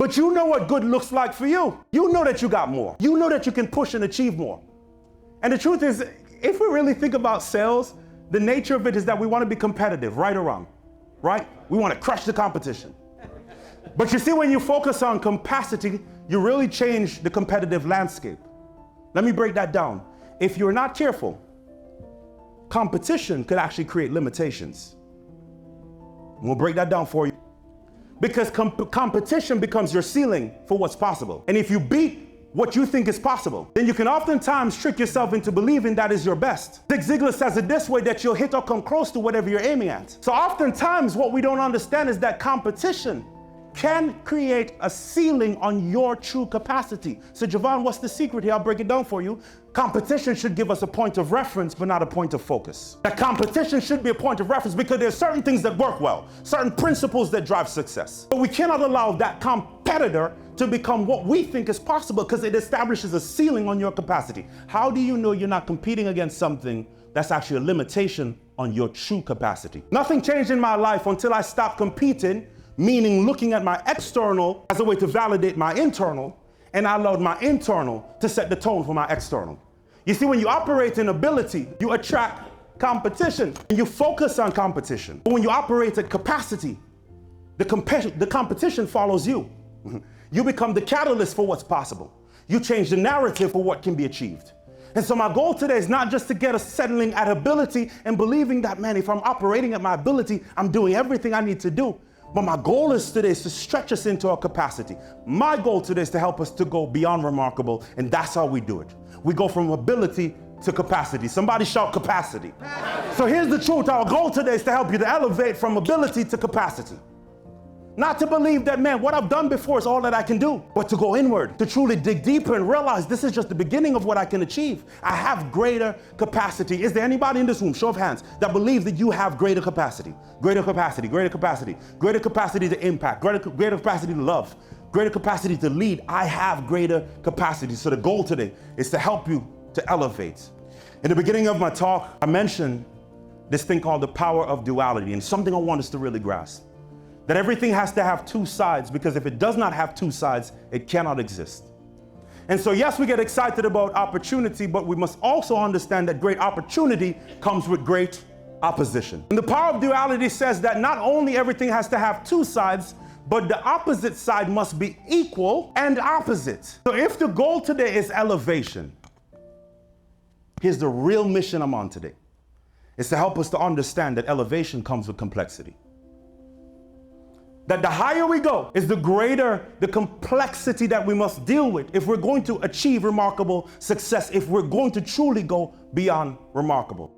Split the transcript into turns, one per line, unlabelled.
But you know what good looks like for you. You know that you got more. You know that you can push and achieve more. And the truth is, if we really think about sales, the nature of it is that we want to be competitive, right or wrong, right? We want to crush the competition. But you see, when you focus on capacity, you really change the competitive landscape. Let me break that down. If you're not careful, competition could actually create limitations. We'll break that down for you. Because competition becomes your ceiling for what's possible. And if you beat what you think is possible, then you can oftentimes trick yourself into believing that is your best. Zig Ziglar says it this way, that you'll hit or come close to whatever you're aiming at. So oftentimes what we don't understand is that competition can create a ceiling on your true capacity. So Jovan, what's the secret here? I'll break it down for you. Competition should give us a point of reference, but not a point of focus. That competition should be a point of reference because there's certain things that work well, certain principles that drive success. But we cannot allow that competitor to become what we think is possible because it establishes a ceiling on your capacity. How do you know you're not competing against something that's actually a limitation on your true capacity? Nothing changed in my life until I stopped competing, meaning looking at my external as a way to validate my internal, and I allowed my internal to set the tone for my external. You see, when you operate in ability, you attract competition and you focus on competition. But when you operate at capacity, the competition follows you. You become the catalyst for what's possible. You change the narrative for what can be achieved. And so my goal today is not just to get us settling at ability and believing that, man, if I'm operating at my ability, I'm doing everything I need to do. But my goal is today is to stretch us into our capacity. My goal today is to help us to go beyond remarkable, and that's how we do it. We go from ability to capacity. Somebody shout capacity. So here's the truth. Our goal today is to help you to elevate from ability to capacity. Not to believe that, man, what I've done before is all that I can do, but to go inward, to truly dig deeper and realize this is just the beginning of what I can achieve. I have greater capacity. Is there anybody in this room, show of hands, that believes that you have greater capacity? Greater capacity, greater capacity, greater capacity to impact, greater capacity to love, greater capacity to lead. I have greater capacity. So the goal today is to help you to elevate. In the beginning of my talk, I mentioned this thing called the power of duality, and something I want us to really grasp. That everything has to have two sides, because if it does not have two sides, it cannot exist. And so yes, we get excited about opportunity, but we must also understand that great opportunity comes with great opposition. And the power of duality says that not only everything has to have two sides, but the opposite side must be equal and opposite. So if the goal today is elevation, here's the real mission I'm on today. It's to help us to understand that elevation comes with complexity. That the higher we go is the greater the complexity that we must deal with if we're going to achieve remarkable success, if we're going to truly go beyond remarkable.